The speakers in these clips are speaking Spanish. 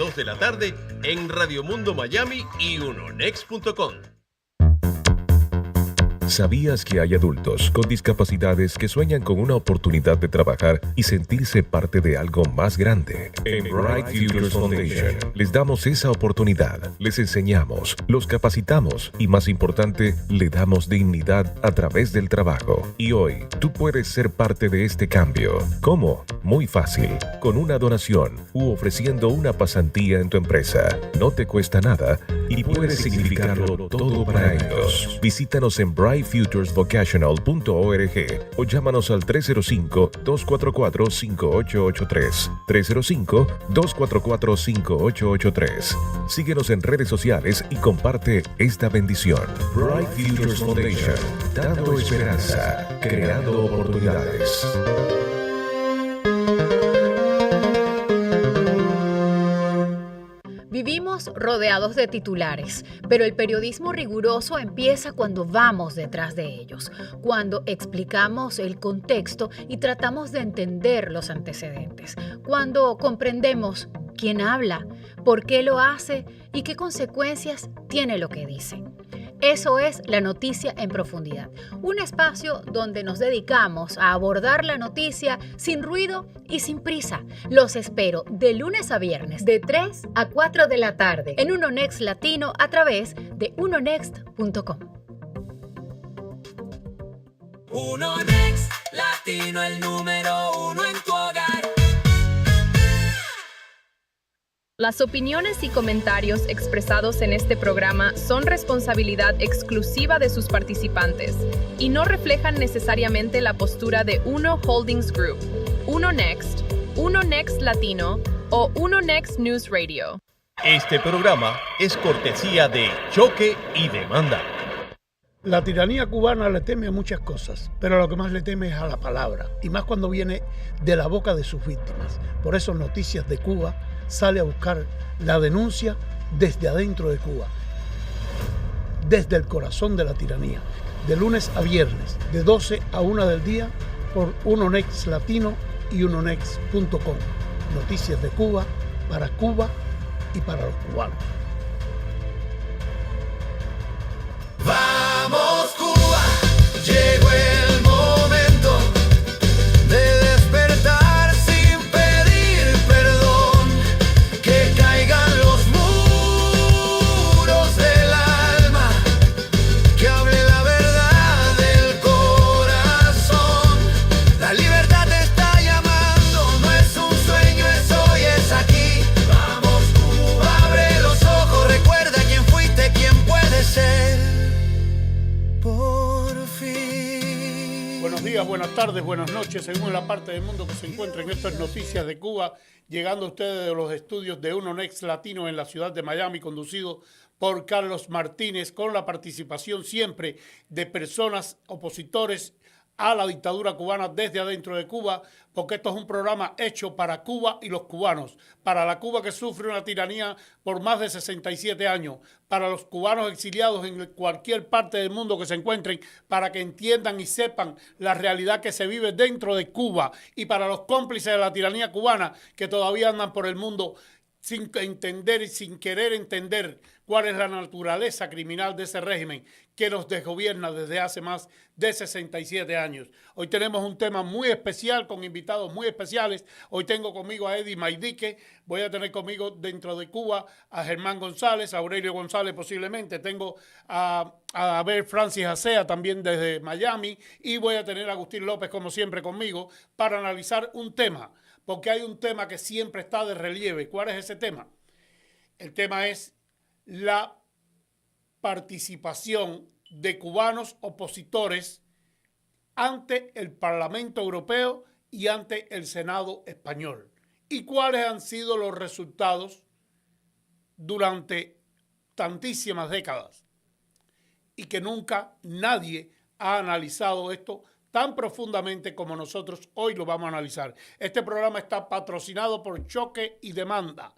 2 de la tarde en Radio Mundo Miami y unonext.com. ¿Sabías que hay adultos con discapacidades que sueñan con una oportunidad de trabajar y sentirse parte de algo más grande? En Bright Futures Foundation les damos esa oportunidad, les enseñamos, los capacitamos y, más importante, le damos dignidad a través del trabajo. Y hoy, tú puedes ser parte de este cambio. ¿Cómo? Muy fácil, con una donación u ofreciendo una pasantía en tu empresa. No te cuesta nada y puede significarlo todo para ellos. Visítanos en brightfuturesvocational.org o llámanos al 305-244-5883. 305-244-5883. Síguenos en redes sociales y comparte esta bendición. Bright Futures Foundation, dando esperanza, creando oportunidades. Vivimos rodeados de titulares, pero el periodismo riguroso empieza cuando vamos detrás de ellos, cuando explicamos el contexto y tratamos de entender los antecedentes, cuando comprendemos quién habla, por qué lo hace y qué consecuencias tiene lo que dice. Eso es La Noticia en Profundidad, un espacio donde nos dedicamos a abordar la noticia sin ruido y sin prisa. Los espero de lunes a viernes de 3 a 4 de la tarde en Unonext Latino a través de unonext.com. Unonext Latino, el número 1 en tu hogar. Las opiniones y comentarios expresados en este programa son responsabilidad exclusiva de sus participantes y no reflejan necesariamente la postura de Uno Holdings Group, Unonext, Unonext Latino o Unonext News Radio. Este programa es cortesía de Choque y Demanda. La tiranía cubana le teme a muchas cosas, pero a lo que más le teme es a la palabra, y más cuando viene de la boca de sus víctimas. Por eso Noticias de Cuba sale a buscar la denuncia desde adentro de Cuba, desde el corazón de la tiranía, de lunes a viernes, de 12 a 1 del día, por Unonext Latino y unonext.com. Noticias de Cuba y para los cubanos. Vamos Cuba, llegó el momento de despertar sin pedir perdón, que caigan los muros del alma, que hable la verdad del corazón. La libertad te está llamando, no es un sueño, es hoy, es aquí. Vamos Cuba, abre los ojos, recuerda quién fuiste, quién puedes ser. Por fin. Buenos días, buenas tardes, buenas noches, según la parte del mundo que se encuentre en estas Noticias de Cuba, llegando a ustedes de los estudios de Unonext Latino en la ciudad de Miami, conducido por Carlos Martínez, con la participación siempre de personas opositores a la dictadura cubana desde adentro de Cuba, porque esto es un programa hecho para Cuba y los cubanos, para la Cuba que sufre una tiranía por más de 67 años, para los cubanos exiliados en cualquier parte del mundo que se encuentren, para que entiendan y sepan la realidad que se vive dentro de Cuba, y para los cómplices de la tiranía cubana que todavía andan por el mundo sin entender y sin querer entender cuál es la naturaleza criminal de ese régimen que nos desgobierna desde hace más de 67 años. Hoy tenemos un tema muy especial con invitados muy especiales. Hoy tengo conmigo a Eddie Maidique, voy a tener conmigo dentro de Cuba a Germán González, a Aurelio González posiblemente, tengo a Abel Francis Acea también desde Miami, y voy a tener a Agustín López como siempre conmigo para analizar un tema, porque hay un tema que siempre está de relieve. ¿Cuál es ese tema? El tema es la participación de cubanos opositores ante el Parlamento Europeo y ante el Senado español. ¿Y cuáles han sido los resultados durante tantísimas décadas? Y que nunca nadie ha analizado esto tan profundamente como nosotros hoy lo vamos a analizar. Este programa está patrocinado por Choque y Demanda,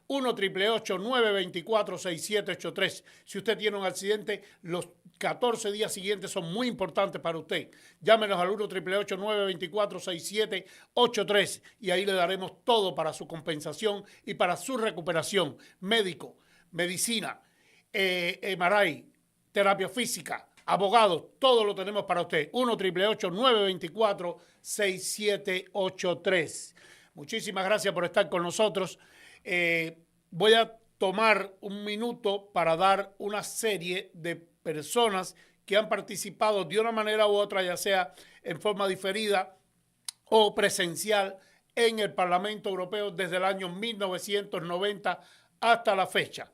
1-888-924-6783. Si usted tiene un accidente, los 14 días siguientes son muy importantes para usted. Llámenos al 1-888-924-6783 y ahí le daremos todo para su compensación y para su recuperación. Médico, medicina, MRI, terapia física, abogados, todo lo tenemos para usted. 1-888-924-6783. Muchísimas gracias por estar con nosotros. Voy a tomar un minuto para dar una serie de personas que han participado de una manera u otra, ya sea en forma diferida o presencial, en el Parlamento Europeo desde el año 1990 hasta la fecha.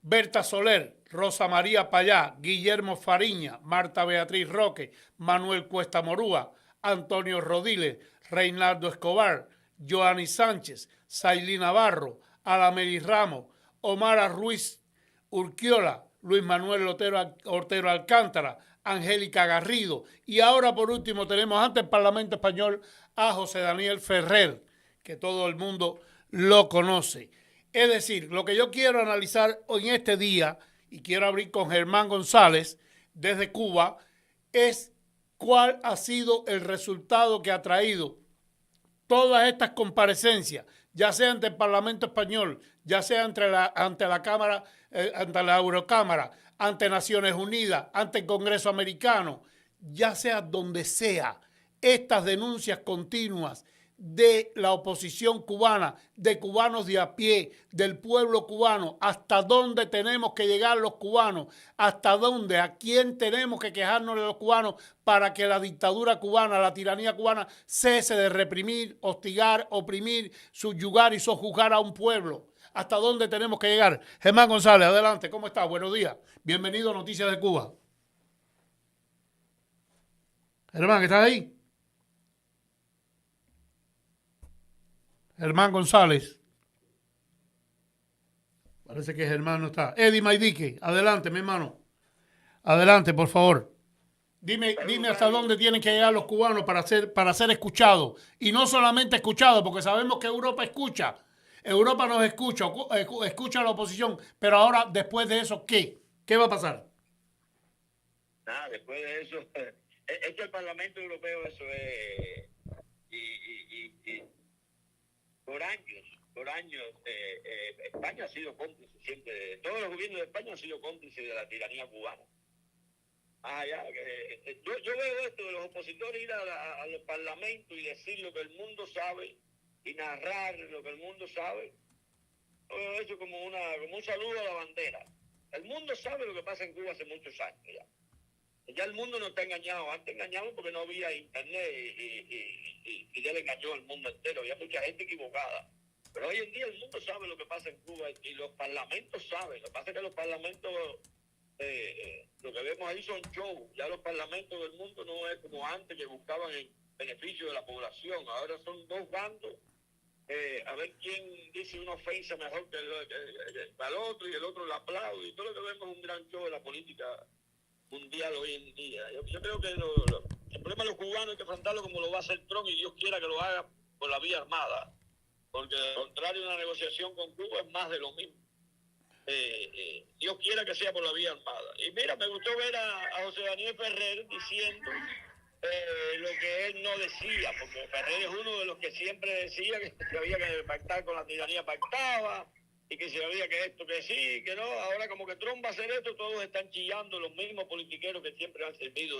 Berta Soler, Rosa María Payá, Guillermo Fariña, Marta Beatriz Roque, Manuel Cuesta Morúa, Antonio Rodiles, Reinaldo Escobar, Joanny Sánchez, Sailí Navarro, Alameli Ramos, Omar Ruiz Urquiola, Luis Manuel Ortero Alcántara, Angélica Garrido y ahora por último tenemos ante el Parlamento Español a José Daniel Ferrer, que todo el mundo lo conoce. Es decir, lo que yo quiero analizar hoy en este día, y quiero abrir con Germán González desde Cuba, es cuál ha sido el resultado que ha traído todas estas comparecencias, ya sea ante el Parlamento Español, ya sea ante la Cámara, ante la Eurocámara, ante Naciones Unidas, ante el Congreso Americano, ya sea donde sea, estas denuncias continuas de la oposición cubana, de cubanos de a pie, del pueblo cubano, hasta dónde tenemos que llegar los cubanos, hasta dónde, a quién tenemos que quejarnos de los cubanos para que la dictadura cubana, la tiranía cubana cese de reprimir, hostigar, oprimir, subyugar y sojuzgar a un pueblo. ¿Hasta dónde tenemos que llegar? Germán González, adelante, ¿cómo estás? Buenos días. Bienvenido a Noticias de Cuba. Germán, ¿estás ahí? Germán González. Parece que Germán no está. Eddie Maidique, adelante, mi hermano. Adelante, por favor. Dime hasta dónde tienen que llegar los cubanos para ser escuchados. Y no solamente escuchados, porque sabemos que Europa escucha. Europa nos escucha, escucha a la oposición. Pero ahora, después de eso, ¿qué? ¿Qué va a pasar? Nada, después de eso, es que el Parlamento Europeo, eso es... Por años, España ha sido cómplice siempre, todos los gobiernos de España han sido cómplices de la tiranía cubana. Yo veo esto de los opositores ir a los parlamentos y decir lo que el mundo sabe y narrar lo que el mundo sabe. Yo veo eso como un saludo a la bandera. El mundo sabe lo que pasa en Cuba hace muchos años ya. Ya el mundo no está engañado. Antes engañaban porque no había internet y Fidel engañó al mundo entero. Había mucha gente equivocada. Pero hoy en día el mundo sabe lo que pasa en Cuba y los parlamentos saben. Lo que pasa es que los parlamentos, lo que vemos ahí son shows. Ya los parlamentos del mundo no es como antes que buscaban el beneficio de la población. Ahora son dos bandos. A ver quién dice una ofensa mejor que el otro y el otro le aplaude. Y todo lo que vemos es un gran show de la política mundial hoy en día. Yo creo que el problema de los cubanos hay que enfrentarlo como lo va a hacer Trump y Dios quiera que lo haga por la vía armada. Porque al contrario de una negociación con Cuba es más de lo mismo. Dios quiera que sea por la vía armada. Y mira, me gustó ver a José Daniel Ferrer diciendo lo que él no decía, porque Ferrer es uno de los que siempre decía que si había que pactar con la tiranía, pactaba, y que si había que esto, que sí, que no. Ahora como que Trump va a hacer esto, todos están chillando, los mismos politiqueros que siempre han servido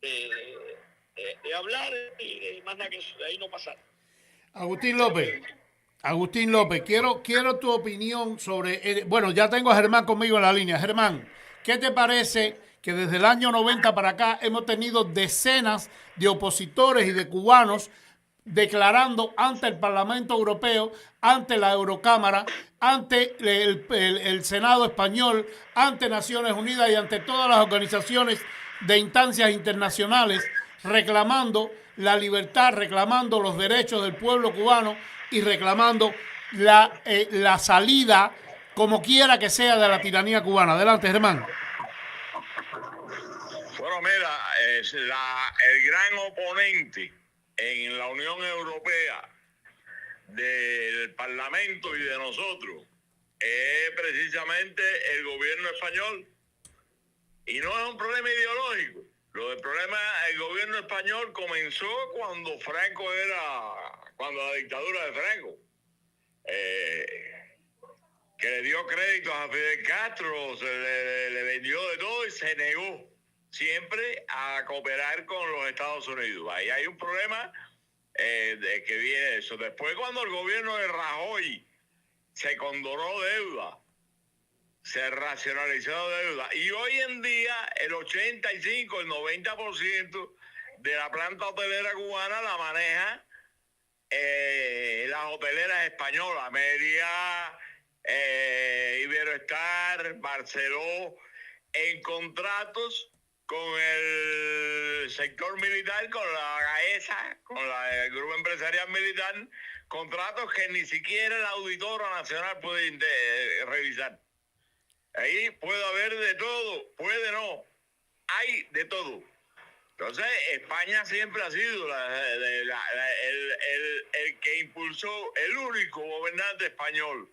de hablar y más nada que eso, de ahí no pasar. Agustín López, quiero tu opinión sobre... bueno, ya tengo a Germán conmigo en la línea. Germán, ¿qué te parece que desde el año 90 para acá hemos tenido decenas de opositores y de cubanos declarando ante el Parlamento Europeo, ante la Eurocámara, ante el Senado español, ante Naciones Unidas y ante todas las organizaciones de instancias internacionales reclamando la libertad, reclamando los derechos del pueblo cubano y reclamando la salida, como quiera que sea, de la tiranía cubana? Adelante, Germán. Bueno, mira, el gran oponente en la Unión Europea del Parlamento y de nosotros es precisamente el gobierno español. Y no es un problema ideológico. El problema, el gobierno español comenzó cuando la dictadura de Franco, que le dio créditos a Fidel Castro, le vendió de todo y se negó siempre a cooperar con los Estados Unidos. Ahí hay un problema de que viene eso. Después, cuando el gobierno de Rajoy se condonó deuda, se racionalizó deuda, y hoy en día el 85, el 90% de la planta hotelera cubana la maneja las hoteleras españolas, Meliá, Iberoestar, Barceló, en contratos con el sector militar, con la GAESA, con el Grupo Empresarial Militar, contratos que ni siquiera la Auditora Nacional puede revisar. Ahí puede haber de todo, puede no, hay de todo. Entonces, España siempre ha sido el que impulsó, el único gobernante español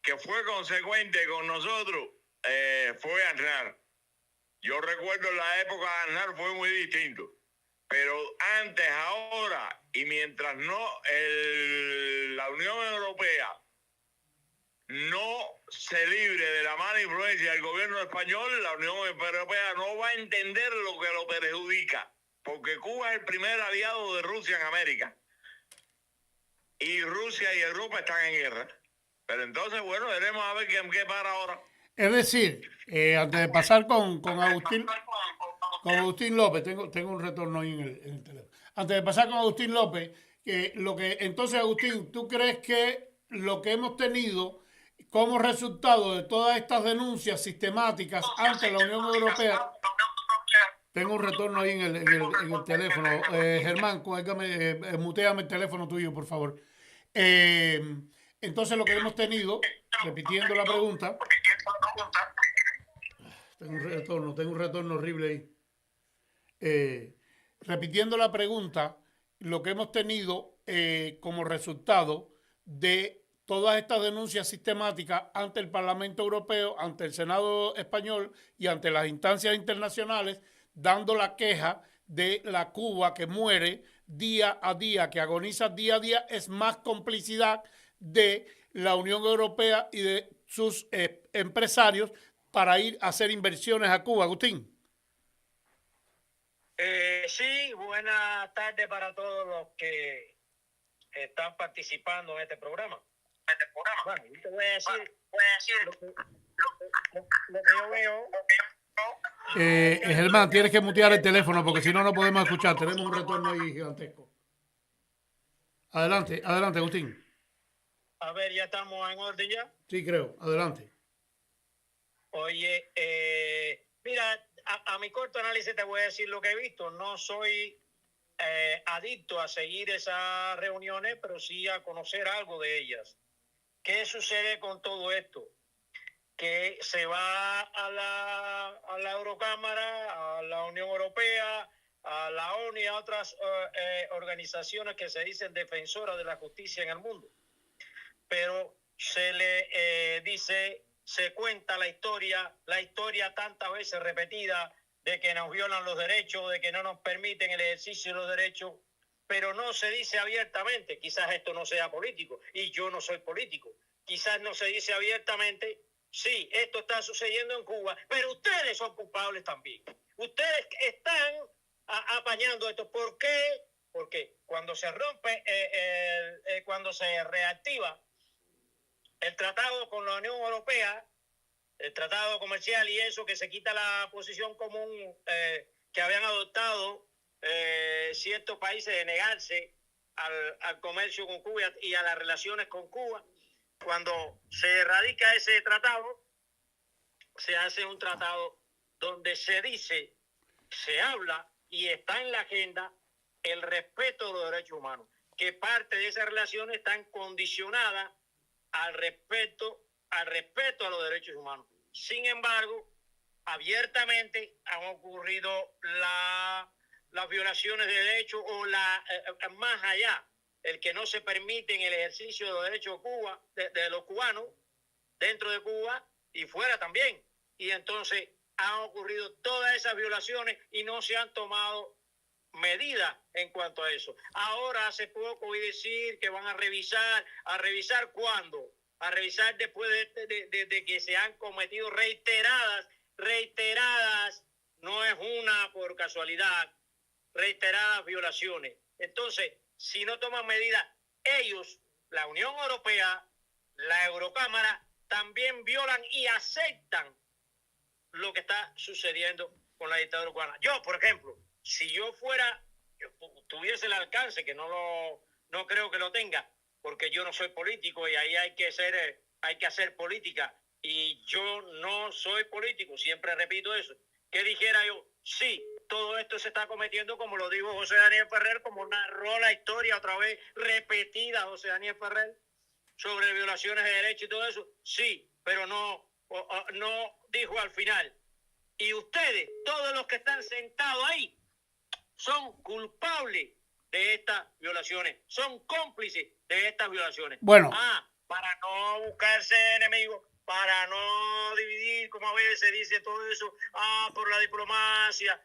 que fue consecuente con nosotros, fue Aznar. Yo recuerdo en la época de Aznar fue muy distinto. Pero antes, ahora, y mientras la Unión Europea no se libre de la mala influencia del gobierno español, la Unión Europea no va a entender lo que lo perjudica, porque Cuba es el primer aliado de Rusia en América. Y Rusia y Europa están en guerra. Pero entonces, bueno, veremos a ver qué para ahora. Es decir, antes de pasar con Agustín López, tengo un retorno ahí en el teléfono. Antes de pasar con Agustín López, entonces, Agustín, ¿tú crees que lo que hemos tenido como resultado de todas estas denuncias sistemáticas ante la Unión Europea? Tengo un retorno ahí en el teléfono. Germán, muteame el teléfono tuyo, por favor. Entonces, lo que hemos tenido, repitiendo la pregunta, tengo un retorno horrible ahí. Repitiendo la pregunta, lo que hemos tenido como resultado de todas estas denuncias sistemáticas ante el Parlamento Europeo, ante el Senado español y ante las instancias internacionales, dando la queja de la Cuba que muere día a día, que agoniza día a día, es más complicidad de la Unión Europea y de sus empresarios para ir a hacer inversiones a Cuba. Agustín. Sí, buenas tardes para todos los que están participando en este programa. Bueno, yo te voy a decir lo que yo veo. Germán, tienes que mutear el teléfono porque si no, no podemos escuchar. Tenemos un retorno ahí gigantesco. Adelante, Agustín. A ver, ¿ya estamos en orden ya? Sí, creo. Adelante. Oye, mira, a mi corto análisis te voy a decir lo que he visto. No soy adicto a seguir esas reuniones, pero sí a conocer algo de ellas. ¿Qué sucede con todo esto? Que se va a la Eurocámara, a la Unión Europea, a la ONU y a otras organizaciones que se dicen defensoras de la justicia en el mundo. Pero se le dice, se cuenta la historia tantas veces repetida de que nos violan los derechos, de que no nos permiten el ejercicio de los derechos, pero no se dice abiertamente. Quizás esto no sea político y yo no soy político. Quizás no se dice abiertamente, sí, esto está sucediendo en Cuba, pero ustedes son culpables también. Ustedes están apañando esto. ¿Por qué? Porque cuando se rompe, cuando se reactiva el tratado con la Unión Europea, el tratado comercial y eso, que se quita la posición común que habían adoptado ciertos países de negarse al comercio con Cuba y a las relaciones con Cuba. Cuando se erradica ese tratado, se hace un tratado donde se dice, se habla y está en la agenda el respeto de los derechos humanos, que parte de esas relaciones están condicionadas al respeto a los derechos humanos. Sin embargo, abiertamente han ocurrido las violaciones de derechos o más allá. el que no se permiten el ejercicio de los derechos de los cubanos dentro de Cuba y fuera también. Y entonces han ocurrido todas esas violaciones y no se han tomado medidas en cuanto a eso. Ahora hace poco oí decir que van a revisar ¿cuándo? A revisar después de que se han cometido reiteradas, no es una por casualidad, reiteradas violaciones. Entonces, si no toman medidas, ellos, la Unión Europea, la Eurocámara, también violan y aceptan lo que está sucediendo con la dictadura cubana. Yo, por ejemplo, si yo tuviese el alcance, que no creo que lo tenga, porque yo no soy político y ahí hay que hacer política, y yo no soy político, siempre repito eso, que dijera yo, sí, todo esto se está cometiendo, como lo dijo José Daniel Ferrer, como narró la historia otra vez repetida José Daniel Ferrer, sobre violaciones de derechos y todo eso, sí, pero no dijo al final. Y ustedes, todos los que están sentados ahí, son culpables de estas violaciones, son cómplices de estas violaciones. Bueno. Para no buscarse enemigos, para no dividir, como a veces dice todo eso, por la diplomacia,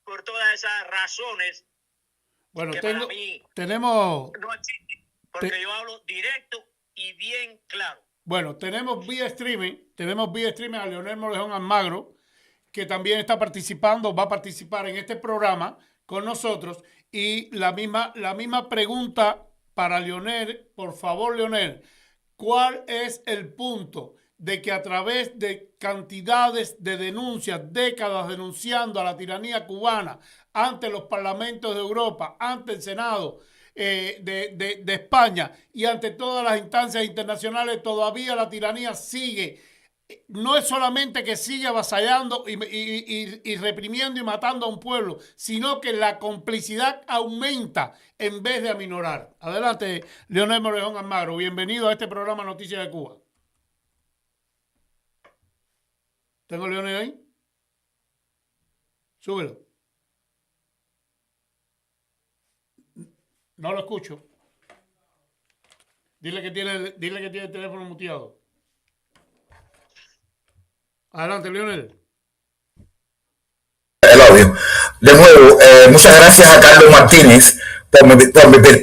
por todas esas razones. Bueno, que para mí tenemos... no existen, porque yo hablo directo y bien claro. Bueno, tenemos vía streaming a Leonel Morejón Almagro, que también está participando, va a participar en este programa con nosotros. Y la misma pregunta para Leonel, por favor, Leonel, ¿cuál es el punto de que a través de cantidades de denuncias, décadas denunciando a la tiranía cubana ante los parlamentos de Europa, ante el Senado de España y ante todas las instancias internacionales, todavía la tiranía sigue? No es solamente que sigue avasallando y reprimiendo y matando a un pueblo, sino que la complicidad aumenta en vez de aminorar. Adelante, Leonel Morejón Almagro. Bienvenido a este programa Noticias de Cuba. ¿Tengo a Leonel ahí? Súbelo. No lo escucho. Dile que tiene el teléfono muteado. Adelante, Leonel. El audio. De nuevo, muchas gracias a Carlos Martínez por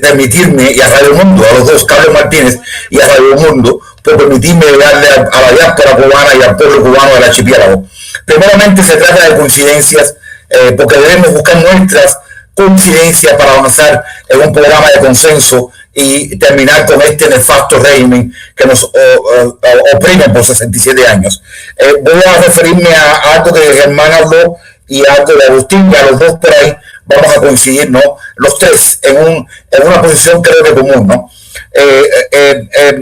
permitirme, y a Radio Mundo, a los dos, Carlos Martínez y a Radio Mundo, por permitirme darle a la diáspora cubana y al pueblo cubano del archipiélago. Primeramente se trata de coincidencias, porque debemos buscar nuestras coincidencias para avanzar en un programa de consenso y terminar con este nefasto régimen que nos oprime por 67 años. Voy a referirme a algo que Germán habló y a algo de Agustín, y a los dos por ahí vamos a coincidir, ¿no? Los tres en una posición creo que común, ¿no?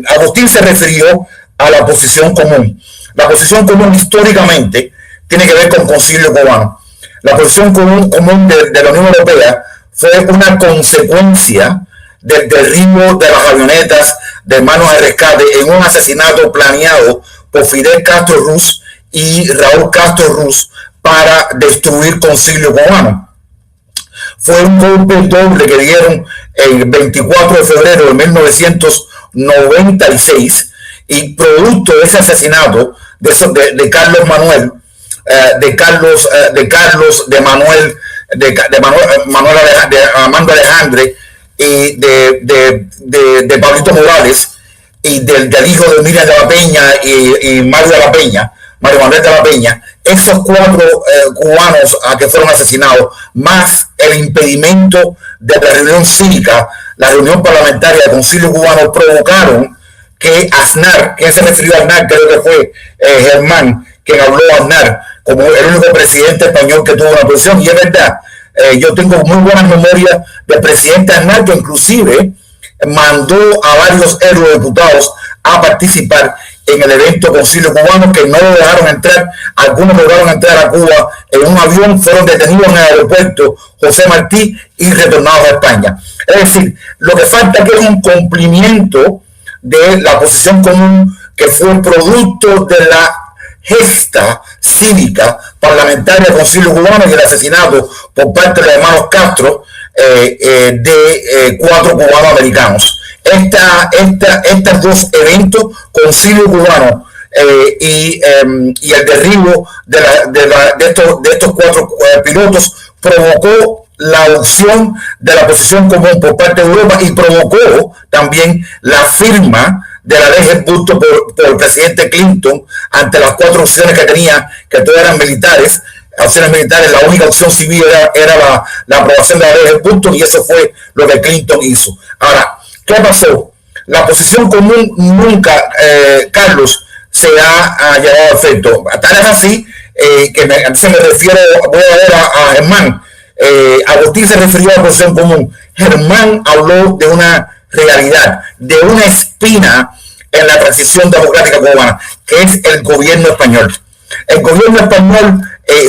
Agustín se refirió a la posición común. La posición común históricamente tiene que ver con Concilio Cubano. La posición común de la Unión Europea fue una consecuencia del derribo de las avionetas de Manos de Rescate en un asesinato planeado por Fidel Castro Ruz y Raúl Castro Ruz para destruir Concilio Cubano. Fue un golpe doble que dieron el 24 de febrero de 1996, y producto de ese asesinato de Carlos Manuel, Armando Alejandre y de Pablito Morales y del hijo de Miriam de la Peña y Mario Manuel de la Peña, esos cuatro cubanos que fueron asesinados, más el impedimento de la reunión cívica, la reunión parlamentaria del Concilio Cubano, provocaron que Aznar, ¿quién se refirió a Aznar? Creo que fue Germán quien habló a Aznar como el único presidente español que tuvo una posición. Y es verdad, yo tengo muy buenas memorias del presidente Aznar, que inclusive mandó a varios eurodiputados a participar en el evento Concilio Cubano, que no lo dejaron entrar. Algunos lograron entrar a Cuba en un avión, fueron detenidos en el aeropuerto José Martí y retornados a España. Es decir, lo que falta aquí es un cumplimiento de la posición común, que fue el producto de la gesta cívica parlamentaria del Concilio Cubano y el asesinato por parte de los hermanos Castro de 4 cubanos americanos. Estos dos eventos, Concilio Cubano y el derribo de estos 4 pilotos, provocó la adopción de la posición común por parte de Europa y provocó también la firma de la ley Helmut por el presidente Clinton ante las 4 opciones que tenía, que todas eran militares. Opciones militares, la única opción civil era la aprobación de la ley Helmut, y eso fue lo que Clinton hizo. Ahora, ¿qué pasó? La posición común nunca, Carlos, se ha llevado a efecto. Tal es así que me refiero, voy a ver a Germán. Agustín se refirió a la posición común. Germán habló de una realidad, de una espina en la transición democrática cubana, que es el gobierno español. El gobierno español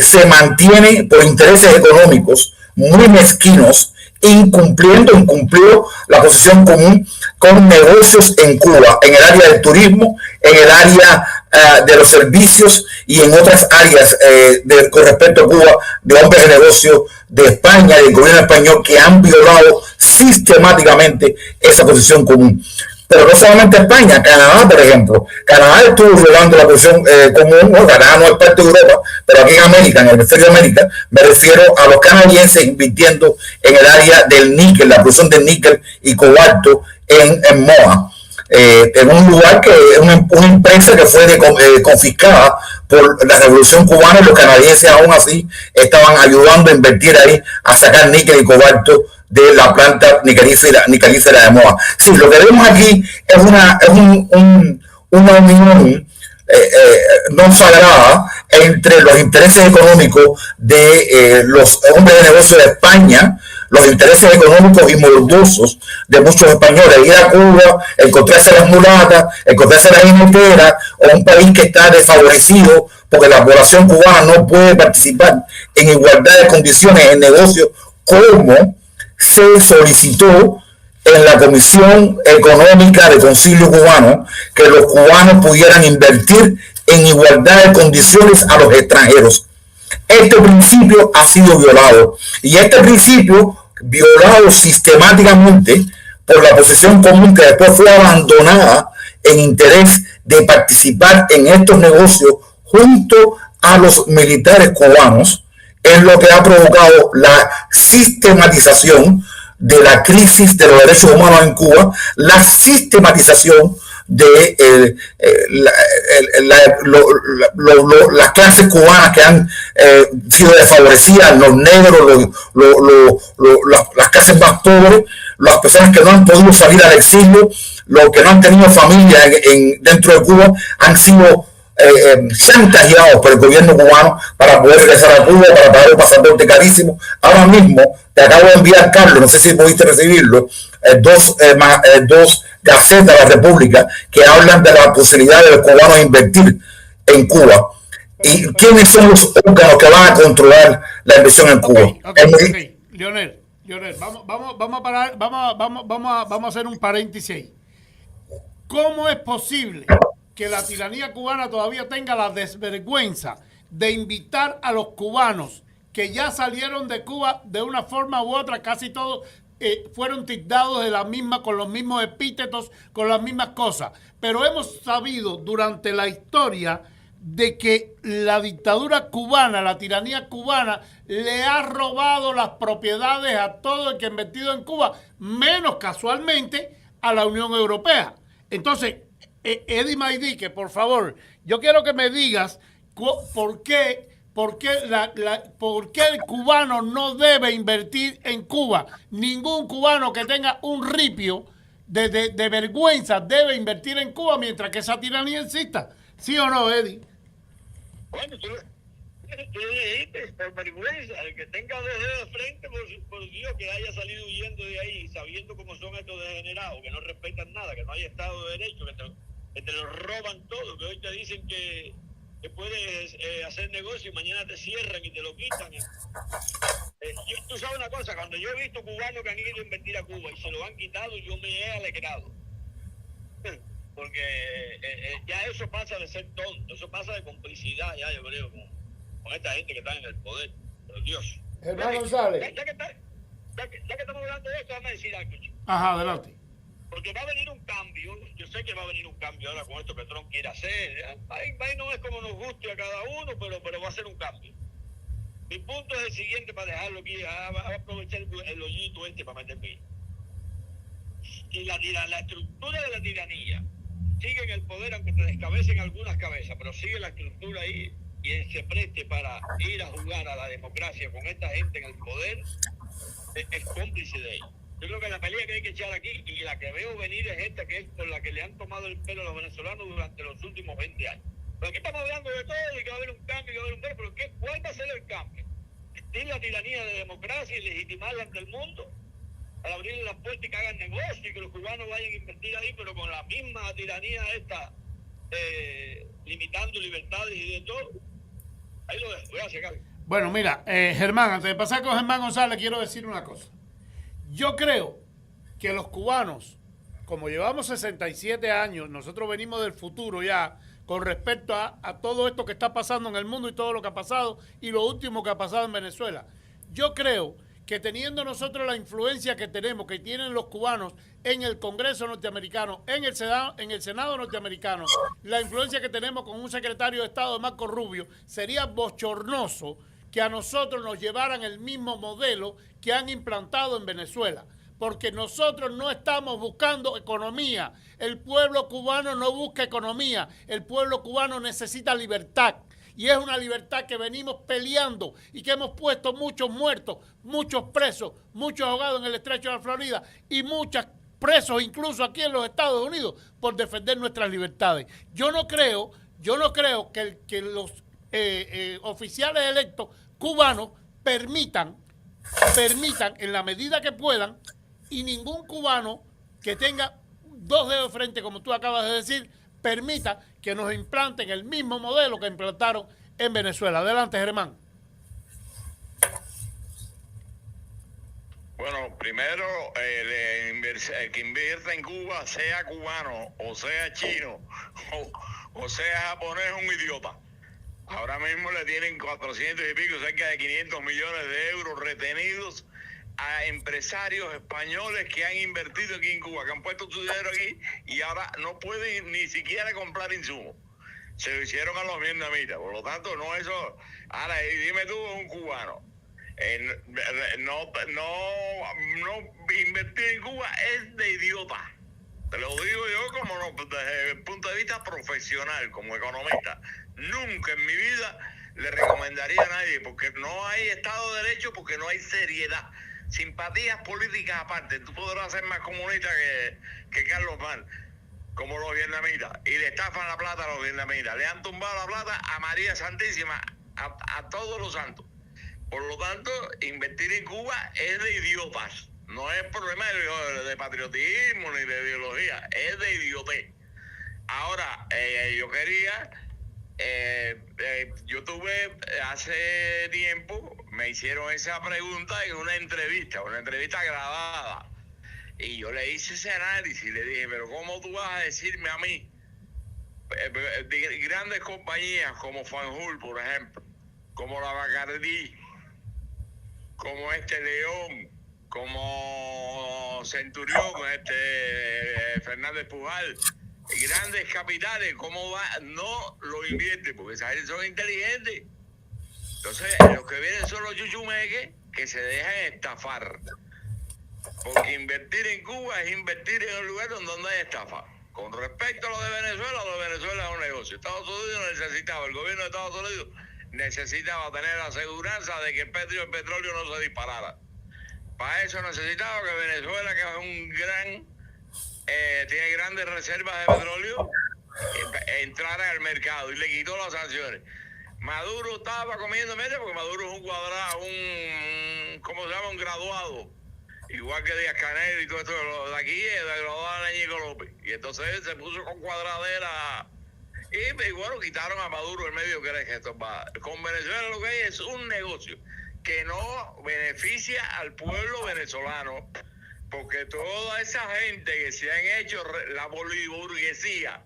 se mantiene por intereses económicos muy mezquinos, incumplió la posición común con negocios en Cuba, en el área del turismo, en el área de los servicios y en otras áreas con respecto a Cuba, de hombres de negocio de España, del gobierno español, que han violado sistemáticamente esa posición común. Pero no solamente España, Canadá, por ejemplo. Canadá estuvo violando la posición común. No, Canadá no es parte de Europa, pero aquí en América, en el hemisferio de América, me refiero a los canadienses invirtiendo en el área del níquel, la producción de níquel y cobalto en Moa, en un lugar que es una empresa que fue confiscada por la Revolución Cubana, y los canadienses aún así estaban ayudando a invertir ahí, a sacar níquel y cobalto de la planta niquelífera de Moa. Sí, lo que vemos aquí es una unión no sagrada entre los intereses económicos de los hombres de negocio de España, los intereses económicos y morbosos de muchos españoles, ir a Cuba, encontrarse las mulatas, encontrarse las jineteras, o un país que está desfavorecido porque la población cubana no puede participar en igualdad de condiciones en negocios, como se solicitó en la Comisión Económica de Concilio Cubano, que los cubanos pudieran invertir en igualdad de condiciones a los extranjeros. Este principio ha sido violado, y este principio, violado sistemáticamente por la posición común, que después fue abandonada en interés de participar en estos negocios junto a los militares cubanos, es lo que ha provocado la sistematización de la crisis de los derechos humanos en Cuba, la sistematización de las clases cubanas que han sido desfavorecidas, los negros, las clases más pobres, las personas que no han podido salir al exilio, los que no han tenido familia dentro de Cuba, han sido chantajeados por el gobierno cubano para poder regresar a Cuba, para pagar un pasaporte carísimo. Ahora mismo te acabo de enviar, Carlos, no sé si pudiste recibirlo, dos gacetas de la República que hablan de la posibilidad de los cubanos invertir en Cuba. ¿Y quiénes son los órganos que van a controlar la inversión en Cuba? Okay. Leonel, vamos a hacer un paréntesis ahí. ¿Cómo es posible que la tiranía cubana todavía tenga la desvergüenza de invitar a los cubanos que ya salieron de Cuba de una forma u otra? Casi todos fueron tildados de la misma, con los mismos epítetos, con las mismas cosas. Pero hemos sabido durante la historia de que la dictadura cubana, la tiranía cubana, le ha robado las propiedades a todo el que ha invertido en Cuba, menos casualmente a la Unión Europea. Entonces, Eddie Maidique, por favor, yo quiero que me digas por qué el cubano no debe invertir en Cuba. Ningún cubano que tenga un ripio de vergüenza debe invertir en Cuba mientras que esa tiranía exista. ¿Sí o no, Eddie? Bueno, tú dijiste, por vergüenza, el que tenga dos dedos de frente, por Dios, que haya salido huyendo de ahí, sabiendo cómo son estos degenerados, que no respetan nada, que no hay Estado de Derecho, que te lo roban todo, que hoy te dicen que puedes hacer negocio y mañana te cierran y te lo quitan. Tú sabes una cosa, cuando yo he visto cubanos que han ido a invertir a Cuba y se lo han quitado, yo me he alegrado. Porque ya eso pasa de ser tonto, eso pasa de complicidad, ya yo creo, con esta gente que está en el poder. Pero Dios. Germán González. Ya que estamos hablando de esto, déjame decir algo, chico. Ajá, adelante. Porque va a venir un cambio, yo sé que va a venir un cambio ahora con esto que Trump quiere hacer. Ahí no es como nos guste a cada uno, pero va a ser un cambio. Mi punto es el siguiente, para dejarlo aquí, va a aprovechar el hoyito este para meterme. Y la estructura de la tiranía sigue en el poder, aunque te descabecen algunas cabezas, pero sigue la estructura ahí y se preste para ir a jugar a la democracia con esta gente en el poder, es cómplice de ellos. Yo creo que la pelea que hay que echar aquí, y la que veo venir, es esta, que es por la que le han tomado el pelo a los venezolanos durante los últimos 20 años. Pero aquí estamos hablando de todo y que va a haber un cambio, que va a haber un cambio, pero ¿cuál va a ser el cambio? ¿Vestir la tiranía de democracia y legitimarla ante el mundo? Al abrirle las puertas y que hagan negocio y que los cubanos vayan a invertir ahí, pero con la misma tiranía esta, limitando libertades y de todo. Ahí lo dejo. Gracias, Carlos. Bueno, mira, Germán, antes de pasar con Germán González, quiero decir una cosa. Yo creo que los cubanos, como llevamos 67 años, nosotros venimos del futuro ya, con respecto a todo esto que está pasando en el mundo y todo lo que ha pasado y lo último que ha pasado en Venezuela. Yo creo que teniendo nosotros la influencia que tenemos, que tienen los cubanos en el Congreso norteamericano, en el Senado norteamericano, la influencia que tenemos con un secretario de Estado, Marco Rubio, sería bochornoso que a nosotros nos llevaran el mismo modelo que han implantado en Venezuela. Porque nosotros no estamos buscando economía. El pueblo cubano no busca economía. El pueblo cubano necesita libertad. Y es una libertad que venimos peleando y que hemos puesto muchos muertos, muchos presos, muchos ahogados en el estrecho de la Florida y muchos presos incluso aquí en los Estados Unidos por defender nuestras libertades. Yo no creo que los oficiales electos cubanos permitan en la medida que puedan, y ningún cubano que tenga dos dedos de frente, como tú acabas de decir, permita que nos implanten el mismo modelo que implantaron en Venezuela. Adelante, Germán. Bueno, primero, el que invierta en Cuba, sea cubano, o sea chino, o sea japonés, es un idiota. Ahora mismo le tienen 400 y pico, cerca de 500 millones de euros retenidos a empresarios españoles que han invertido aquí en Cuba, que han puesto su dinero aquí y ahora no pueden ni siquiera comprar insumos. Se lo hicieron a los vietnamitas, por lo tanto, no eso. Ahora, dime tú, un cubano. No invertir en Cuba es de idiota. Te lo digo yo como desde el punto de vista profesional, como economista. Nunca en mi vida le recomendaría a nadie, porque no hay Estado de Derecho, porque no hay seriedad. Simpatías políticas aparte. Tú podrás ser más comunista que Carlos Mann, como los vietnamitas. Y le estafan la plata a los vietnamitas. Le han tumbado la plata a María Santísima, a todos los santos. Por lo tanto, invertir en Cuba es de idiotas. No es problema de patriotismo ni de ideología. Es de idiotez. Ahora, yo quería... yo tuve hace tiempo, me hicieron esa pregunta en una entrevista grabada, y yo le hice ese análisis y le dije, pero ¿cómo tú vas a decirme a mí de grandes compañías como Fanjul, por ejemplo, como la Bacardí, como León, como Centurión, Fernández Pujal, grandes capitales, cómo va? No lo invierte, porque esa gente son inteligentes. Entonces, los que vienen son los chuchumeques que se dejan estafar. Porque invertir en Cuba es invertir en un lugar donde hay estafa. Con respecto a lo de Venezuela es un negocio. Estados Unidos necesitaba, el gobierno de Estados Unidos necesitaba tener la seguridad de que el petróleo no se disparara. Para eso necesitaba que Venezuela, que es un gran... tiene grandes reservas de petróleo, entrara al mercado y le quitó las sanciones. Maduro estaba comiendo media porque Maduro es un cuadrado, ¿cómo se llama? Un graduado, igual que Díaz Canel y todo esto de aquí, de graduado de Ñigo López. Y entonces él se puso con cuadradera y bueno, quitaron a Maduro en medio, que era que esto va. Con Venezuela lo que hay es un negocio que no beneficia al pueblo venezolano, porque toda esa gente que se han hecho la boliburguesía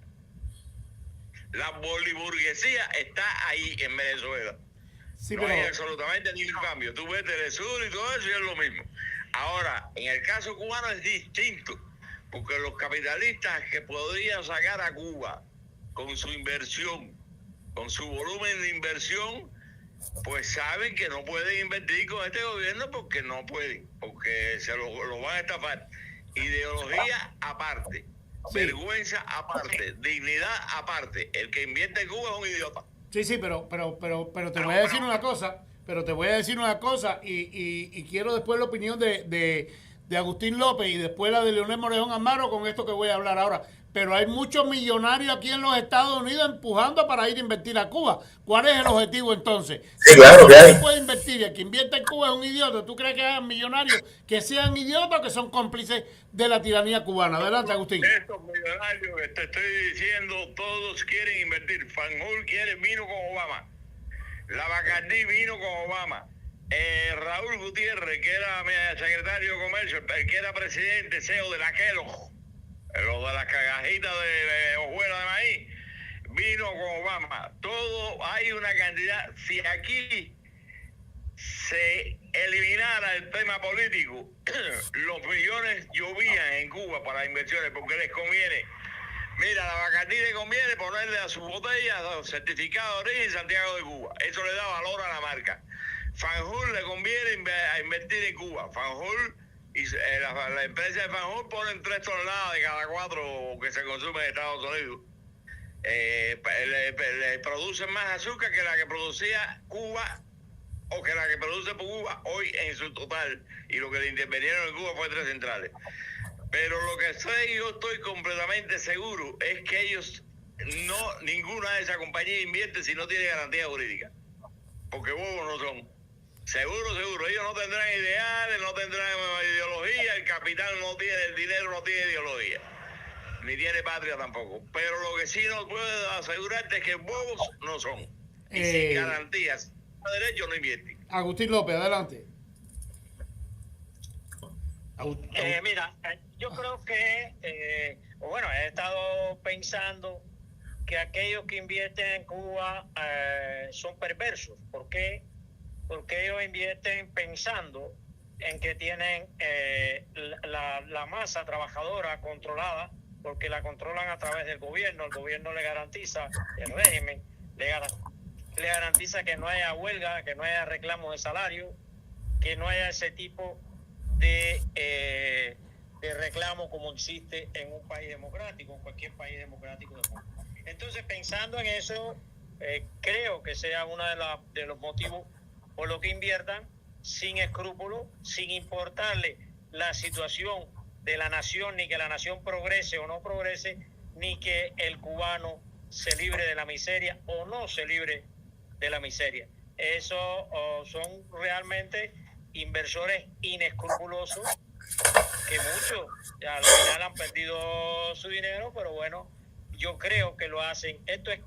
está ahí en Venezuela. Sí, no hay absolutamente ningún cambio. Tú ves Telesur y todo eso y es lo mismo. Ahora, en el caso cubano es distinto, porque los capitalistas que podrían sacar a Cuba con su inversión, con su volumen de inversión, pues saben que no pueden invertir con este gobierno porque no pueden, porque se lo van a estafar. Ideología aparte, vergüenza aparte, dignidad aparte. El que invierte en Cuba es un idiota. Sí, pero te voy a decir una cosa, y quiero después la opinión de Agustín López y después la de Leonel Morejón Almagro con esto que voy a hablar ahora. Pero hay muchos millonarios aquí en los Estados Unidos empujando para ir a invertir a Cuba. ¿Cuál es el objetivo entonces? Sí, claro que hay. ¿Quién puede invertir? El que invierte en Cuba es un idiota. ¿Tú crees que hay millonarios que sean idiotas o que son cómplices de la tiranía cubana? Adelante, Agustín. Estos millonarios que te estoy diciendo, todos quieren invertir. Fanjul vino con Obama. La Bacardí vino con Obama. Raúl Gutiérrez, que era secretario de Comercio, el que era presidente, CEO de la Kellogg, lo de las cagajitas de hojuelas de maíz, vino con Obama. Todo, hay una cantidad. Si aquí se eliminara el tema político, los millones llovían en Cuba para inversiones porque les conviene. Mira, la Bacardí le conviene ponerle a sus botellas certificado de origen Santiago de Cuba. Eso le da valor a la marca. Fanjul le conviene invertir en Cuba. Fanjul y la empresa de Fanjul ponen 3 toneladas de cada 4 que se consumen en Estados Unidos. Le producen más azúcar que la que producía Cuba o que la que produce Cuba hoy en su total. Y lo que le intervinieron en Cuba fue 3 centrales. Pero lo que yo estoy completamente seguro es que ellos ninguna de esas compañías invierte si no tiene garantía jurídica. Porque bobos no son. Seguro. Ellos no tendrán ideales, no tendrán ideología, el capital no tiene, el dinero no tiene ideología. Ni tiene patria tampoco. Pero lo que sí no puedo asegurarte es que bobos no son. Y sin garantías, sin derecho no invierten. Agustín López, adelante. Mira, yo creo que, he estado pensando que aquellos que invierten en Cuba son perversos. ¿Por qué? Porque ellos invierten pensando en que tienen la masa trabajadora controlada, porque la controlan a través del gobierno. El gobierno le garantiza, el régimen le garantiza que no haya huelga, que no haya reclamos de salario, que no haya ese tipo de reclamo como existe en un país democrático, en cualquier país democrático del mundo. Entonces, pensando en eso, creo que sea uno de los motivos por lo que inviertan sin escrúpulos, sin importarle la situación de la nación, ni que la nación progrese o no progrese, ni que el cubano se libre de la miseria o no se libre de la miseria. Eso son realmente inversores inescrupulosos que muchos al final han perdido su dinero, pero bueno, yo creo que lo hacen. Esto es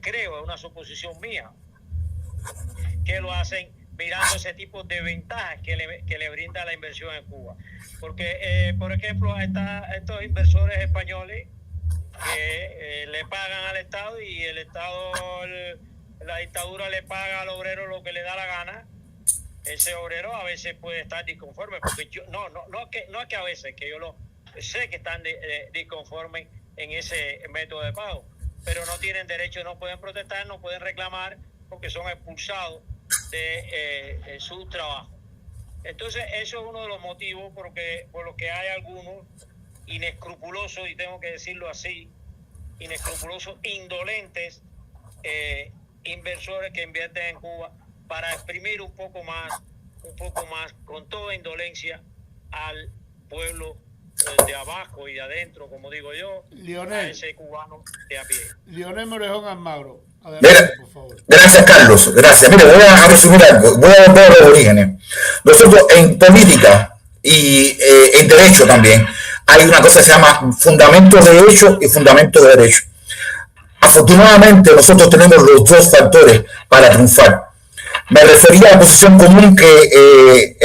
creo, es una suposición mía, que lo hacen mirando ese tipo de ventajas que le brinda la inversión en Cuba. Porque, por ejemplo, estos inversores españoles que le pagan al Estado y el Estado, la dictadura le paga al obrero lo que le da la gana. Ese obrero a veces puede estar disconforme, porque yo no es que a veces, que yo lo sé que están disconformes en ese método de pago, pero no tienen derecho, no pueden protestar, no pueden reclamar, porque son expulsados de su trabajo. Entonces, eso es uno de los motivos por los que hay algunos inescrupulosos, y tengo que decirlo así, inescrupulosos, indolentes, inversores que invierten en Cuba para exprimir un poco más, con toda indolencia, al pueblo de abajo y de adentro, como digo yo, Leonel, a ese cubano de a pie. Leonel Morejón Almagro, adelante, por favor. Gracias, Carlos, gracias. Mire, voy a resumir algo, voy a volver a los orígenes. Nosotros en política y en derecho también hay una cosa que se llama fundamentos de hecho y fundamentos de derecho. Afortunadamente nosotros tenemos los dos factores para triunfar. Me refería a la posición común que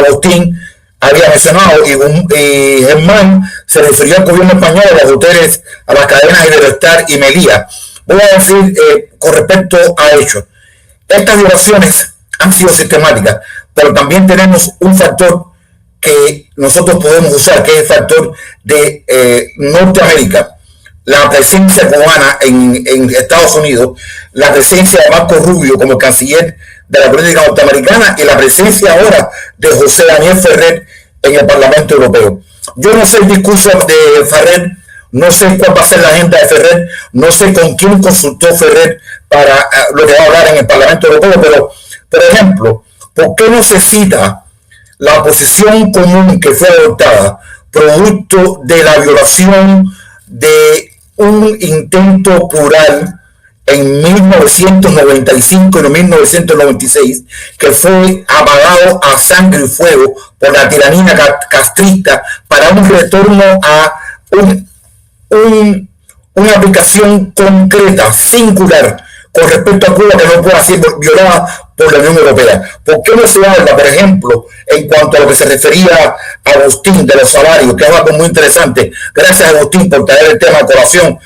Agustín había mencionado, y Germán se refirió al gobierno español, a los hoteles, a las cadenas Iberostar y Melía. Voy a decir con respecto a hechos. Estas violaciones han sido sistemáticas, pero también tenemos un factor que nosotros podemos usar, que es el factor de Norteamérica, la presencia cubana en Estados Unidos, la presencia de Marco Rubio como canciller de la política norteamericana y la presencia ahora de José Daniel Ferrer en el Parlamento Europeo. Yo no sé el discurso de Ferrer, no sé cuál va a ser la agenda de Ferrer, no sé con quién consultó Ferrer para lo que va a hablar en el Parlamento Europeo, pero, por ejemplo, ¿por qué no se cita la posición común que fue adoptada producto de la violación de un intento plural en 1995 y en 1996 que fue apagado a sangre y fuego por la tiranía castrista para un retorno a una aplicación concreta, singular, con respecto a Cuba, que no pueda ser violada por la Unión Europea. ¿Por qué no se habla, por ejemplo, en cuanto a lo que se refería a Agustín de los salarios, que es algo muy interesante? Gracias, Agustín, por traer el tema a colación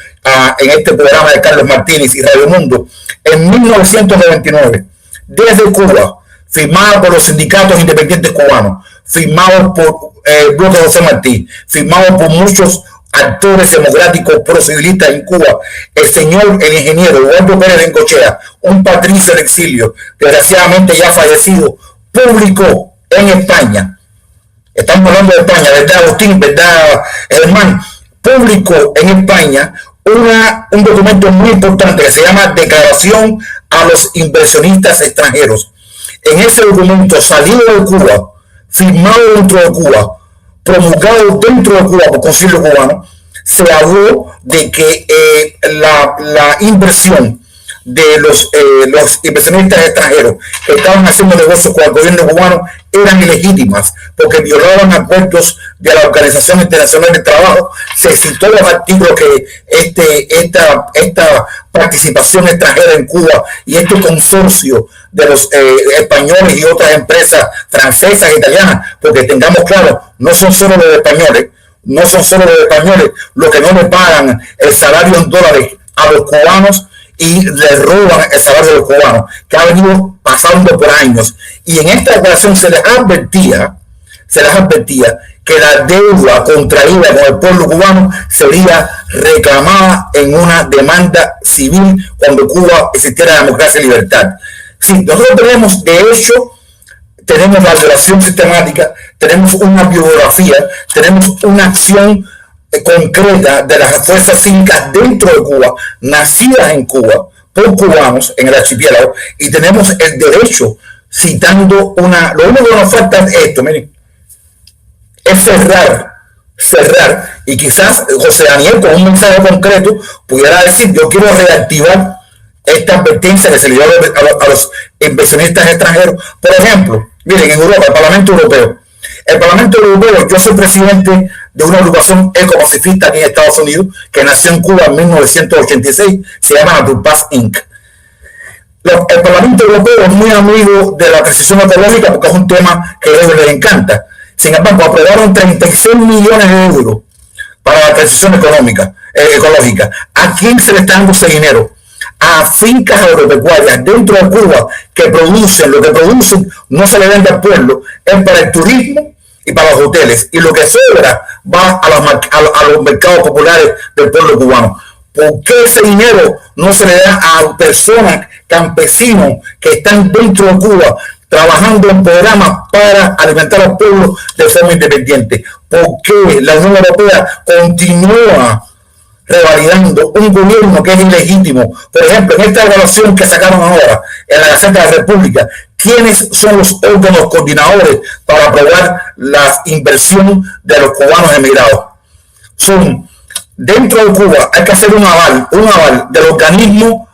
en este programa de Carlos Martínez y Radio Mundo. En 1999, desde Cuba, firmada por los sindicatos independientes cubanos, firmado por el bloque José Martí, firmado por muchos actores democráticos pro-civilistas en Cuba, el ingeniero Eduardo Pérez Bengochea, un patricio en exilio, desgraciadamente ya fallecido, publicó en España, estamos hablando de España, ¿verdad, Agustín? ¿Verdad, Germán? Publicó en España un documento muy importante que se llama Declaración a los Inversionistas Extranjeros. En ese documento, salido de Cuba, firmado dentro de Cuba, promulgado dentro de Cuba por Concilio Cubano, se habló de que la inversión de los inversionistas extranjeros que estaban haciendo negocios con el gobierno cubano eran ilegítimas porque violaban acuerdos de la Organización Internacional del Trabajo. Se citó los artículos que esta participación extranjera en Cuba y este consorcio de los españoles y otras empresas francesas e italianas, porque tengamos claro, no son solo los españoles los que no le pagan el salario en dólares a los cubanos y le roban el salario de los cubanos, que ha venido pasando por años. Y en esta ocasión se les advertía que la deuda contraída con el pueblo cubano sería reclamada en una demanda civil cuando Cuba existiera democracia y libertad. Sí, nosotros tenemos, de hecho, tenemos la violación sistemática, tenemos una biografía, tenemos una acción concreta de las fuerzas cívicas dentro de Cuba, nacidas en Cuba, por cubanos en el archipiélago, y tenemos el derecho, citando lo único que nos falta es esto, miren, es cerrar, y quizás José Daniel con un mensaje concreto pudiera decir, yo quiero reactivar esta advertencia que se le dio a los inversionistas extranjeros. Por ejemplo, miren, en Europa, el Parlamento Europeo, yo soy presidente de una agrupación ecopacifista aquí en Estados Unidos, que nació en Cuba en 1986, se llama Naturpaz Inc. El Parlamento Europeo es muy amigo de la transición ecológica porque es un tema que a ellos les encanta. Sin embargo, aprobaron 36 millones de euros para la transición ecológica. ¿A quién se le está dando ese dinero? A fincas agropecuarias dentro de Cuba que producen, lo que producen no se le vende al pueblo, es para el turismo y para los hoteles, y lo que sobra va a los mercados populares del pueblo cubano. ¿Por qué ese dinero no se le da a personas, campesinos que están dentro de Cuba trabajando en programas para alimentar al pueblo de forma independiente? ¿Por qué la Unión Europea continúa revalidando un gobierno que es ilegítimo? Por ejemplo, en esta evaluación que sacaron ahora en la Gaceta de la República, ¿quiénes son los órganos coordinadores para aprobar la inversión de los cubanos emigrados? Son, dentro de Cuba hay que hacer un aval del organismo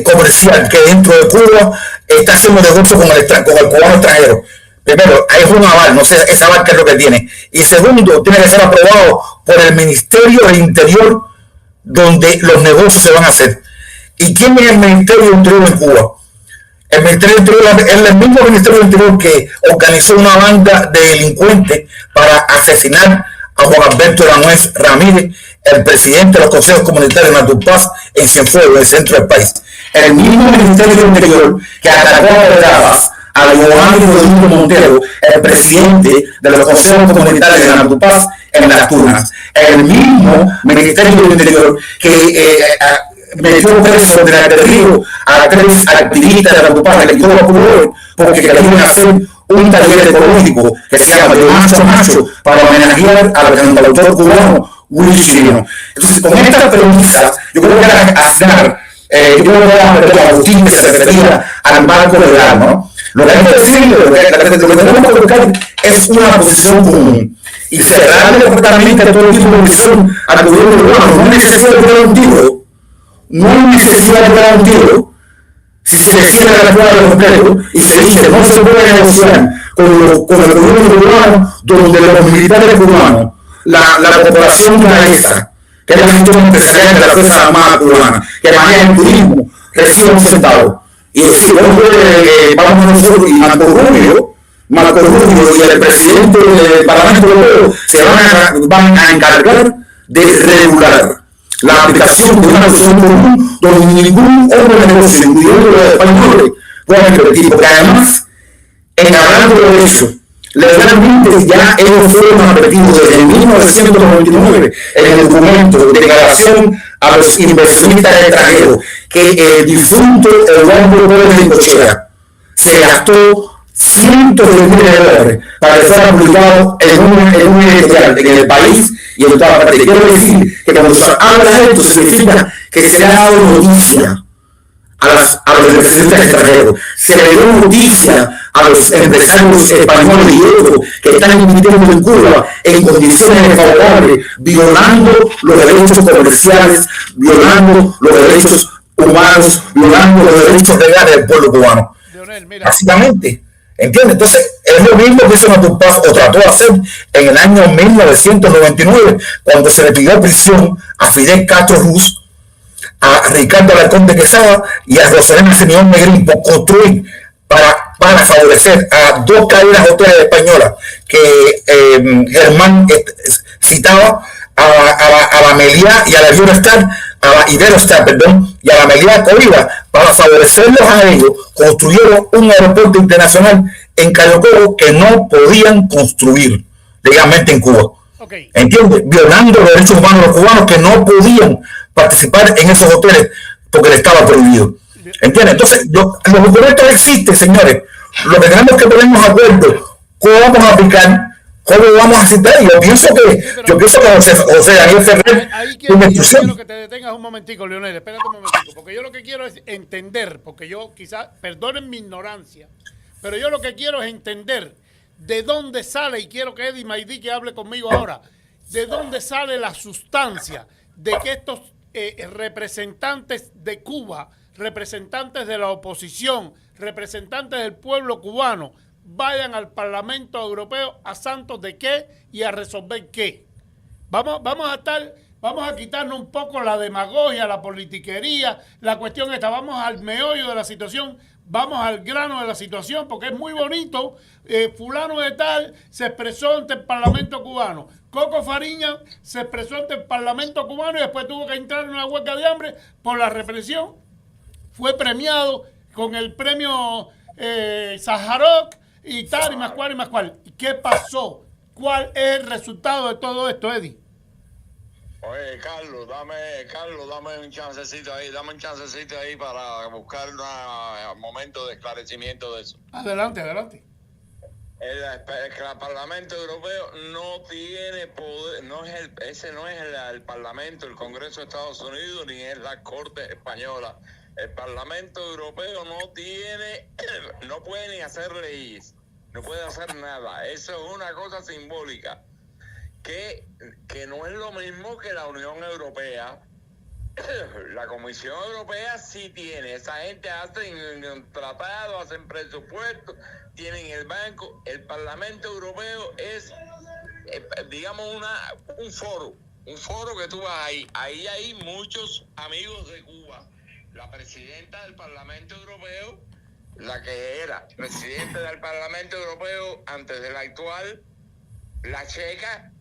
comercial que dentro de Cuba está haciendo negocio con el cubano extranjero. Primero, hay un aval, no sé ese aval qué es lo que tiene. Y segundo, tiene que ser aprobado por el Ministerio del Interior, donde los negocios se van a hacer. ¿Y quién es el Ministerio del Interior en Cuba? El Ministerio del Interior es el mismo Ministerio del Interior que organizó una banda de delincuentes para asesinar a Juan Alberto Lanuez Ramírez, el presidente de los consejos comunitarios de Naturpaz en Cienfuegos, en el centro del país. El mismo Ministerio del Interior que atacó a pedradas a Giovanni Rodrigo Montero, el presidente de los consejos comunitarios de Natupaz en Las Tunas. El mismo Ministerio del Interior que metió preso de la Río a 3 activistas de Natupaz, que todo ocurrió porque querían hacer un taller ecológico que se llama De Macho a Macho para homenajear al cantautor cubano Willy Chirino. Entonces, con esta premisa, yo creo que era asignar, yo creo que era la justicia que se refería al marco legal, ¿no? Lo que hay que decir, lo que tenemos que buscar es una posición común y cerrarle completamente a todo tipo de presión al gobierno cubano. No hay necesidad de pegar un tiro, no hay necesidad de pegar un tiro. Si se cierra la jugada de completo y se dice no se puede negociar con el gobierno cubano, donde los militares cubanos, la corporación esa, que es la gestión empresarial de la Fuerza Armada Cubana, que maneja el turismo, recibe un centavo. Y decir, vamos nosotros y Marco Rubio y el presidente del Parlamento Europeo se van a encargar de regular la aplicación de una posición común donde ningún hombre de negocio, incluyendo los españoles, pueda invertir, porque además, en hablando de derecho, legalmente ya ellos fueron advertidos desde 1999 en el documento de declaración a los inversionistas extranjeros que el difunto Eduardo Pérez de Cochea se gastó cientos de miles de dólares para que fuera publicado en un editorial en el país y en toda parte. Quiero decir que cuando se habla de esto significa que se le ha dado noticia a los inversionistas extranjeros, se le dio noticia a los empresarios españoles y otros que están invirtiendo en Cuba en condiciones desfavorables, violando los derechos comerciales, violando los derechos humanos, violando los derechos legales del pueblo cubano. Leonel, mira. Básicamente, ¿entiendes? Entonces, es lo mismo que hizo Natupaz o trató de hacer en el año 1999, cuando se le pidió prisión a Fidel Castro Ruz, a Ricardo Alarcón de Quesada y a Rosalén Simeón Negrín por construir para favorecer a 2 cadenas hoteles españolas que Germán citaba, a la Meliá y a la Iberostar, y a la Meliá Coiba, para favorecerlos a ellos, construyeron un aeropuerto internacional en Cayo Cobo que no podían construir legalmente en Cuba. Okay. ¿Entiendes? Violando los derechos humanos de los cubanos que no podían participar en esos hoteles porque les estaba prohibido. ¿Entiendes? Entonces, los documentos existen, señores. Lo que tenemos que ponernos de acuerdo, ¿cómo vamos a aplicar? ¿Cómo vamos a citar? Yo pienso que José Daniel Ferrer... Ahí quiero que te detengas un momentico, Leonel, espérate un momentico, porque yo lo que quiero es entender, porque yo quizás, perdonen mi ignorancia, pero yo lo que quiero es entender de dónde sale, y quiero que Eddie Maidí que hable conmigo ahora, de dónde sale la sustancia de que estos representantes de Cuba, representantes de la oposición, representantes del pueblo cubano, vayan al Parlamento Europeo a santos de qué y a resolver qué. Vamos a quitarnos un poco la demagogia, la politiquería, la cuestión esta, vamos al meollo de la situación, vamos al grano de la situación, porque es muy bonito, fulano de tal se expresó ante el Parlamento cubano, Coco Fariña se expresó ante el Parlamento cubano y después tuvo que entrar en una huelga de hambre por la represión, fue premiado con el premio Sájarov y tal, y más cual. ¿Y qué pasó? ¿Cuál es el resultado de todo esto, Eddie? Oye, Carlos, dame un chancecito ahí para buscar un momento de esclarecimiento de eso. Adelante. El Parlamento Europeo no tiene poder, ese no es el Parlamento, el Congreso de Estados Unidos, ni es la Corte Española. El Parlamento Europeo no puede ni hacer leyes, no puede hacer nada. Eso es una cosa simbólica. Que no es lo mismo que la Unión Europea. La Comisión Europea sí tiene, esa gente hace un tratado, hacen presupuesto, tienen el banco. El Parlamento Europeo es, digamos, un foro que tú vas ahí hay muchos amigos de Cuba. La presidenta del Parlamento Europeo, la que era presidenta del Parlamento Europeo antes de la actual, la checa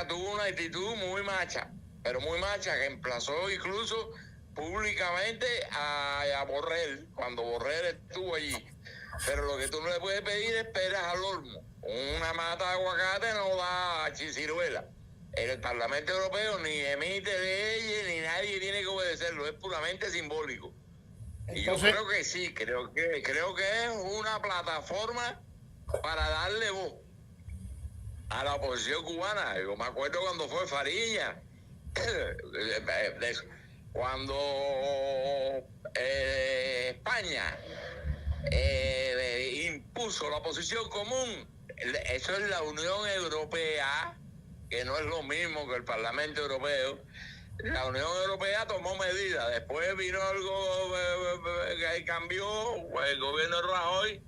tuvo una actitud muy macha, que emplazó incluso públicamente a Borrell, cuando Borrell estuvo allí, Pero lo que tú no le puedes pedir es peras al olmo. Una mata de aguacate no da chiciruela. El Parlamento Europeo ni emite leyes, ni nadie tiene que obedecerlo. Es puramente simbólico. Y yo creo que sí, creo que es una plataforma para darle voz a la oposición cubana. Yo me acuerdo cuando fue Fariña, cuando España impuso la posición común. Eso es la Unión Europea, que no es lo mismo que el Parlamento Europeo. La Unión Europea tomó medidas, después vino algo que cambió el gobierno de Rajoy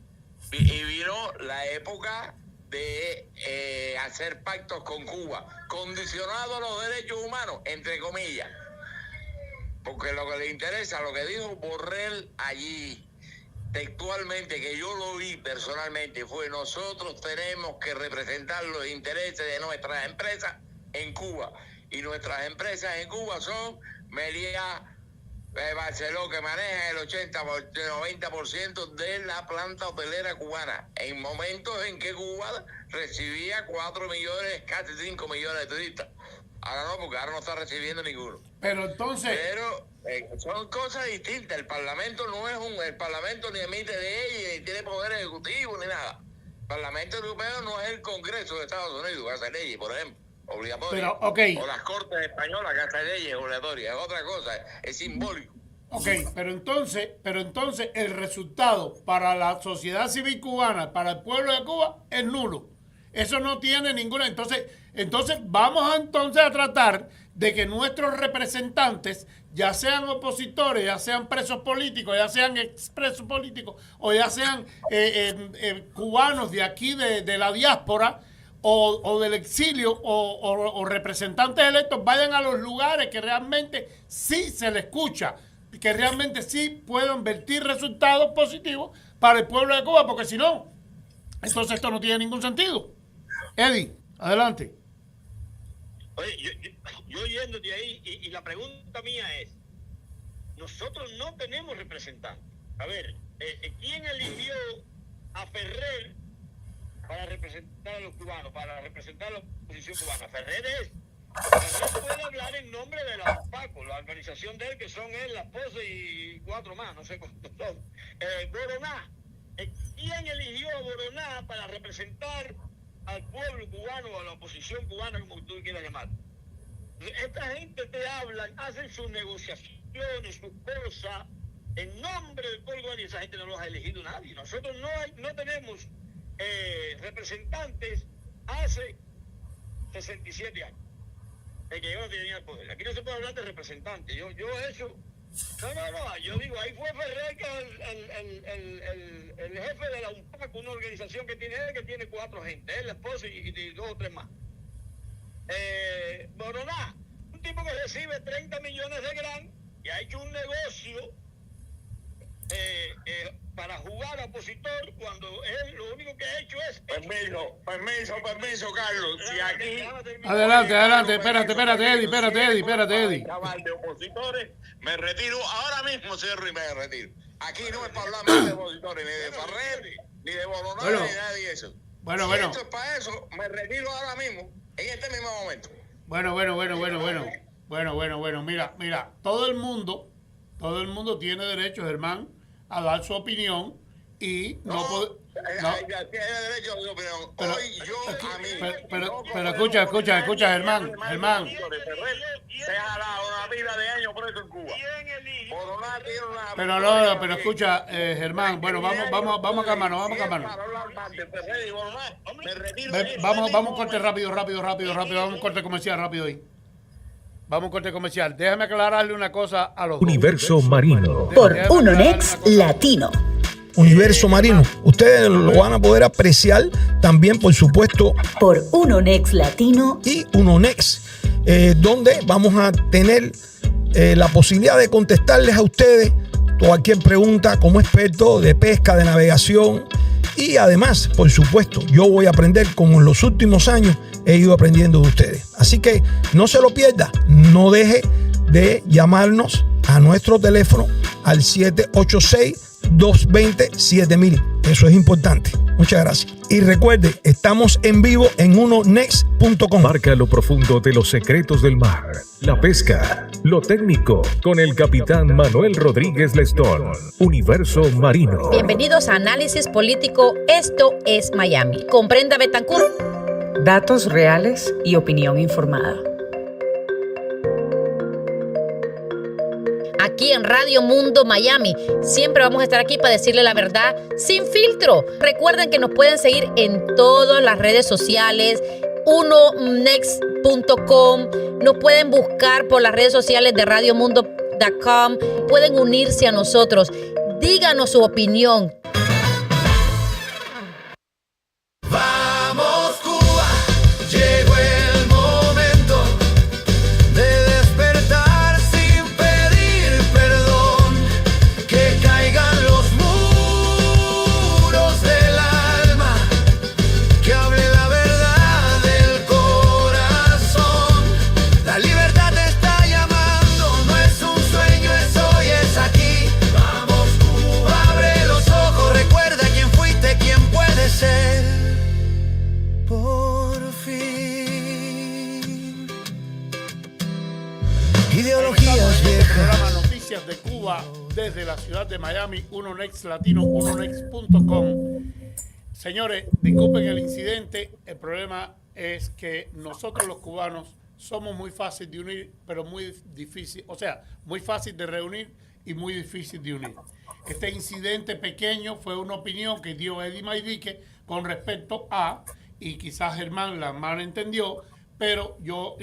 y vino la época de hacer pactos con Cuba, condicionados a los derechos humanos, entre comillas, porque lo que le interesa, lo que dijo Borrell allí textualmente, que yo lo vi personalmente, fue: nosotros tenemos que representar los intereses de nuestras empresas en Cuba. Y nuestras empresas en Cuba son Meliá, Barceló, que maneja el 80-90% de la planta hotelera cubana, en momentos en que Cuba recibía 4 millones, casi 5 millones de turistas. Ahora no, porque ahora no está recibiendo ninguno. Pero entonces... son cosas distintas. El Parlamento no es el Parlamento ni emite leyes, ni tiene poder ejecutivo, ni nada. El Parlamento Europeo no es el Congreso de Estados Unidos que hace leyes, por ejemplo, obligatorias. O las Cortes Españolas que hacen leyes obligatorias. Es otra cosa, es simbólico. Ok, pero entonces el resultado para la sociedad civil cubana, para el pueblo de Cuba, es nulo. Eso no tiene ninguna... Entonces vamos a tratar de que nuestros representantes, ya sean opositores, ya sean presos políticos, ya sean expresos políticos, o ya sean cubanos de aquí, de la diáspora, o del exilio, o representantes electos, vayan a los lugares que realmente sí se les escucha, que realmente sí puedan vertir resultados positivos para el pueblo de Cuba, porque si no, entonces esto no tiene ningún sentido. Eddie, adelante. Oye, yo yéndote ahí, y la pregunta mía es, nosotros no tenemos representantes. A ver, ¿quién eligió a Ferrer para representar a los cubanos, para representar a la oposición cubana? Ferrer puede hablar en nombre de la PACO, la organización de él, que son él, la esposa y 4 más, no sé cuántos son. Boroná. ¿Quién eligió a Boroná para representar al pueblo cubano o a la oposición cubana, como tú quieras llamar? Esta gente te hablan, hacen sus negociaciones, sus cosas en nombre del pueblo cubano, y esa gente no los ha elegido nadie. Nosotros no tenemos representantes hace 67 años de que yo no tenía el poder. Aquí no se puede hablar de representantes. Yo eso... No, yo digo, ahí fue Ferrer, que el jefe de la UNPAC, una organización que tiene él, que tiene 4 gente, él, la esposa y 2 o 3 más. Boroná, un tipo que recibe 30 millones de gran y ha hecho un negocio para jugar a opositor, cuando él lo único que ha hecho es... Permiso, Carlos. Si aquí... Adelante, espérate, Eddie. De opositores, me retiro ahora mismo, cierro y me retiro. Aquí no es para hablar más de opositores, ni de Ferrer, ni de Boroná, ni de nadie de eso. Bueno. Si esto es para eso, me retiro ahora mismo, en este mismo momento. Bueno. Mira, todo el mundo tiene derecho, Germán, a dar su opinión y no puede... Tiene derecho a su opinión. Pero escucha, Germán. Se ha jalado una vida de años preso en Cuba. Pero escucha, Germán, bueno, vamos a calmarnos. Vamos a un corte rápido, vamos a un corte comercial rápido ahí. Déjame aclararle una cosa a los Universo dos. Marino. Por Unonex Latino. Universo Marino. Ustedes lo van a poder apreciar también, por supuesto, por Unonex Latino y Unonex, donde vamos a tener la posibilidad de contestarles a ustedes cualquier pregunta como experto de pesca, de navegación, y además, por supuesto, yo voy a aprender como en los últimos años he ido aprendiendo de ustedes. Así que no se lo pierda, no deje de llamarnos a nuestro teléfono al 786 220-7000. Eso es importante. Muchas gracias. Y recuerde, estamos en vivo en unonext.com. Marca lo profundo de los secretos del mar, la pesca, lo técnico, con el capitán Manuel Rodríguez Lestón. Universo Marino. Bienvenidos a Análisis Político. Esto es Miami. Con Brenda Betancourt. Datos reales y opinión informada. Aquí en Radio Mundo Miami. Siempre vamos a estar aquí para decirle la verdad sin filtro. Recuerden que nos pueden seguir en todas las redes sociales, unonext.com. Nos pueden buscar por las redes sociales de radiomundo.com. Pueden unirse a nosotros. Díganos su opinión. Vamos Cuba, llegó el momento de despertar sin pedir perdón, que caigan los muros del alma, que hable la verdad del corazón. La libertad te está llamando, no es un sueño, es hoy, es aquí. Vamos Cuba, abre los ojos, recuerda quién fuiste, quién puedes ser. Por fin. Ideologías viejas. Programa Noticias de Cuba desde la ciudad de Miami, UnoNext Latino, unonext.com. Señores, disculpen el incidente. El problema es que nosotros los cubanos somos muy fácil de unir, pero muy difícil, o sea, muy fácil de reunir y muy difícil de unir. Este incidente pequeño fue una opinión que dio Eddie Maydique con respecto a, y quizás Germán la malentendió, pero yo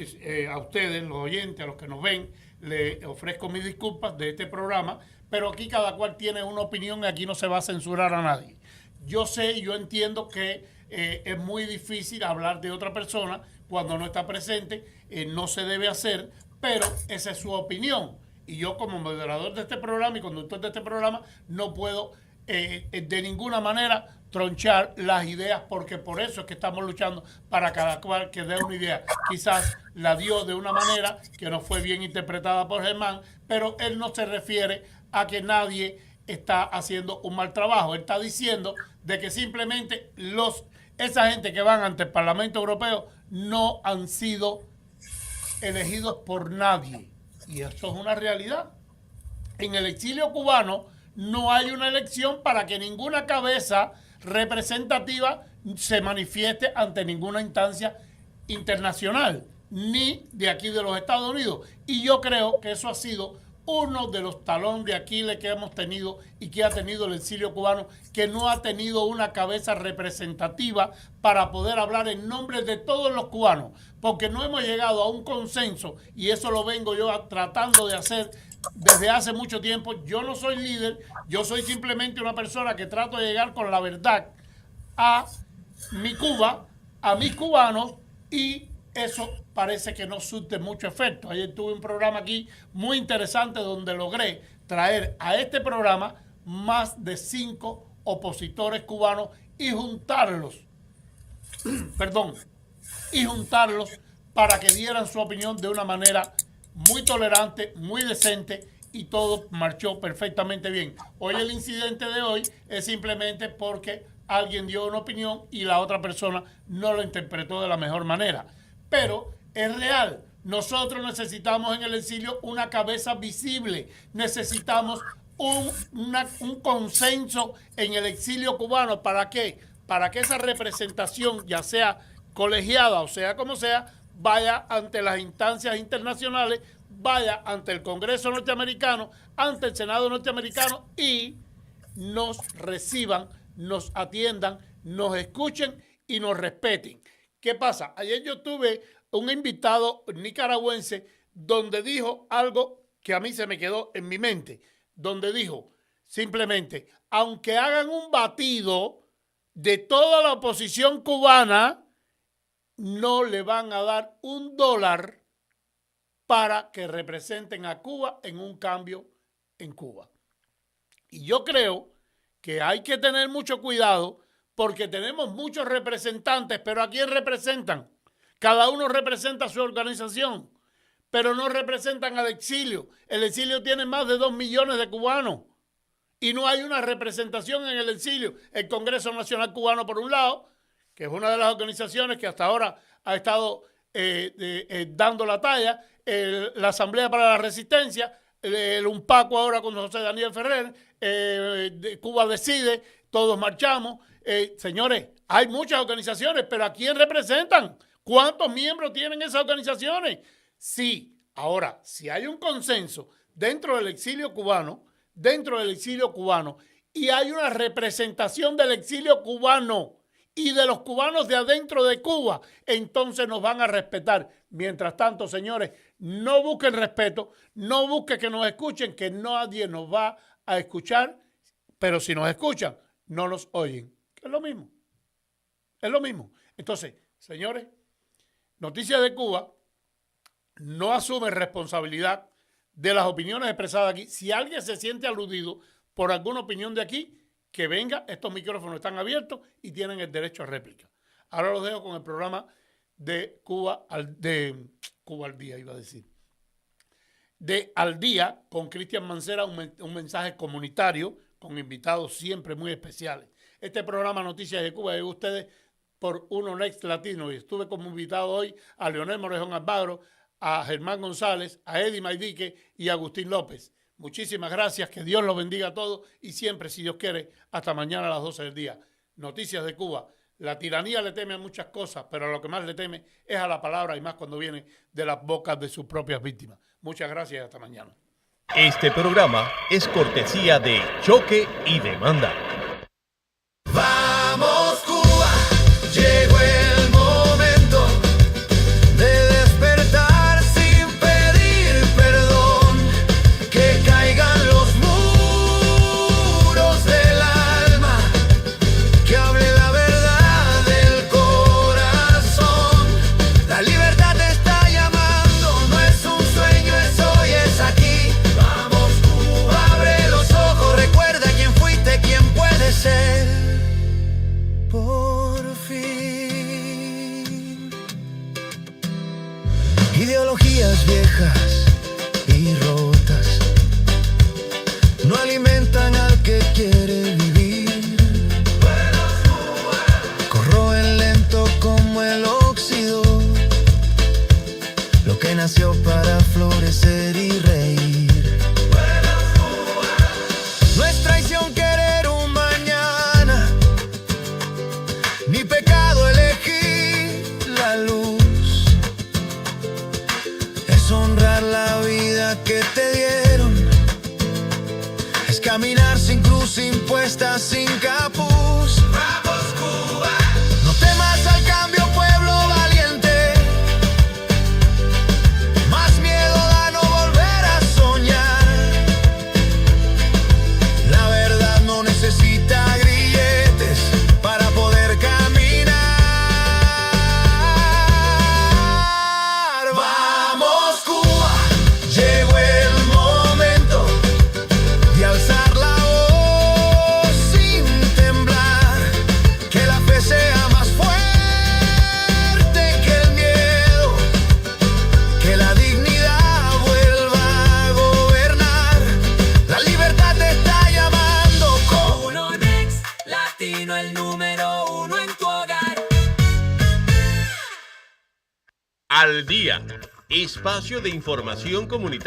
a ustedes, los oyentes, a los que nos ven, le ofrezco mis disculpas de este programa, pero aquí cada cual tiene una opinión y aquí no se va a censurar a nadie. Yo sé, yo entiendo que es muy difícil hablar de otra persona cuando no está presente, no se debe hacer, pero esa es su opinión. Y yo como moderador de este programa y conductor de este programa no puedo de ninguna manera tronchar las ideas, porque por eso es que estamos luchando para cada cual que dé una idea. Quizás la dio de una manera que no fue bien interpretada por Germán, pero él no se refiere a que nadie está haciendo un mal trabajo. Él está diciendo de que simplemente esa gente que van ante el Parlamento Europeo no han sido elegidos por nadie. Y eso es una realidad. En el exilio cubano no hay una elección para que ninguna cabeza representativa se manifieste ante ninguna instancia internacional, ni de aquí de los Estados Unidos. Y yo creo que eso ha sido uno de los talones de Aquiles que hemos tenido y que ha tenido el exilio cubano, que no ha tenido una cabeza representativa para poder hablar en nombre de todos los cubanos, porque no hemos llegado a un consenso, y eso lo vengo yo tratando de hacer desde hace mucho tiempo. Yo no soy líder, yo soy simplemente una persona que trato de llegar con la verdad a mi Cuba, a mis cubanos, y eso parece que no surte mucho efecto. Ayer tuve un programa aquí muy interesante donde logré traer a este programa más de 5 opositores cubanos y juntarlos, para que dieran su opinión de una manera muy tolerante, muy decente, y todo marchó perfectamente bien. Hoy el incidente de hoy es simplemente porque alguien dio una opinión y la otra persona no lo interpretó de la mejor manera. Pero es real. Nosotros necesitamos en el exilio una cabeza visible. Necesitamos un consenso en el exilio cubano. ¿Para qué? Para que esa representación, ya sea colegiada o sea como sea, vaya ante las instancias internacionales, vaya ante el Congreso norteamericano, ante el Senado norteamericano, y nos reciban, nos atiendan, nos escuchen y nos respeten. ¿Qué pasa? Ayer yo tuve un invitado nicaragüense donde dijo algo que a mí se me quedó en mi mente, donde dijo simplemente, aunque hagan un batido de toda la oposición cubana, no le van a dar $1 para que representen a Cuba en un cambio en Cuba. Y yo creo que hay que tener mucho cuidado, porque tenemos muchos representantes, pero ¿a quién representan? Cada uno representa a su organización, pero no representan al exilio. El exilio tiene más de 2 millones de cubanos y no hay una representación en el exilio. El Congreso Nacional Cubano, por un lado, que es una de las organizaciones que hasta ahora ha estado dando la talla, la Asamblea para la Resistencia, el UNPACO ahora con José Daniel Ferrer, Cuba Decide, todos marchamos. Señores, hay muchas organizaciones, pero ¿a quién representan? ¿Cuántos miembros tienen esas organizaciones? Sí, ahora, si hay un consenso dentro del exilio cubano, y hay una representación del exilio cubano y de los cubanos de adentro de Cuba, entonces nos van a respetar. Mientras tanto, señores, no busquen respeto, no busquen que nos escuchen, que nadie nos va a escuchar, pero si nos escuchan, no nos oyen. Es lo mismo. Es lo mismo. Entonces, señores, Noticias de Cuba no asume responsabilidad de las opiniones expresadas aquí. Si alguien se siente aludido por alguna opinión de aquí, que venga, estos micrófonos están abiertos y tienen el derecho a réplica. Ahora los dejo con el programa de Cuba al Día, iba a decir. De Al Día con Cristian Mancera, un mensaje comunitario con invitados siempre muy especiales. Este programa Noticias de Cuba llegó a ustedes por Uno Next Latino y estuve como invitado hoy a Leonel Morejón Alvaro, a Germán González, a Eddie Maidique y a Agustín López. Muchísimas gracias, que Dios los bendiga a todos y siempre, si Dios quiere, hasta mañana a las 12 del día. Noticias de Cuba. La tiranía le teme a muchas cosas, pero a lo que más le teme es a la palabra y más cuando viene de las bocas de sus propias víctimas. Muchas gracias y hasta mañana. Este programa es cortesía de Choque y Demanda. Vamos Cuba, llegó el momento de despertar sin pedir perdón, que caigan los muros del alma, que hable la verdad del corazón. La libertad te está llamando, no es un sueño, es hoy, es aquí. Vamos Cuba, abre los ojos, recuerda quién fuiste, quién puedes ser. Por fin. Ideologías viejas y rotas no alimentan al que quiere vivir. Corroen lento como el óxido lo que nació para florecer y reír. No es traición querer un mañana, ni pecado elegir la luz. Es honrar la vida que te dieron, es caminar sin cruz impuesta, sin capuz. ¡Vamos Cuba! No temas al cambio, pueblo valiente. Más miedo da no volver a soñar. La verdad no necesita grilletes para poder caminar. Vamos Cuba, llegó el momento de alzar la voz sin temblar, que la fe sea más fuerte que el miedo, que la dignidad vuelva a gobernar. La libertad te está llamando con Uno Next Latino, el número 1 en tu hogar. Al Día, espacio de información comunitaria.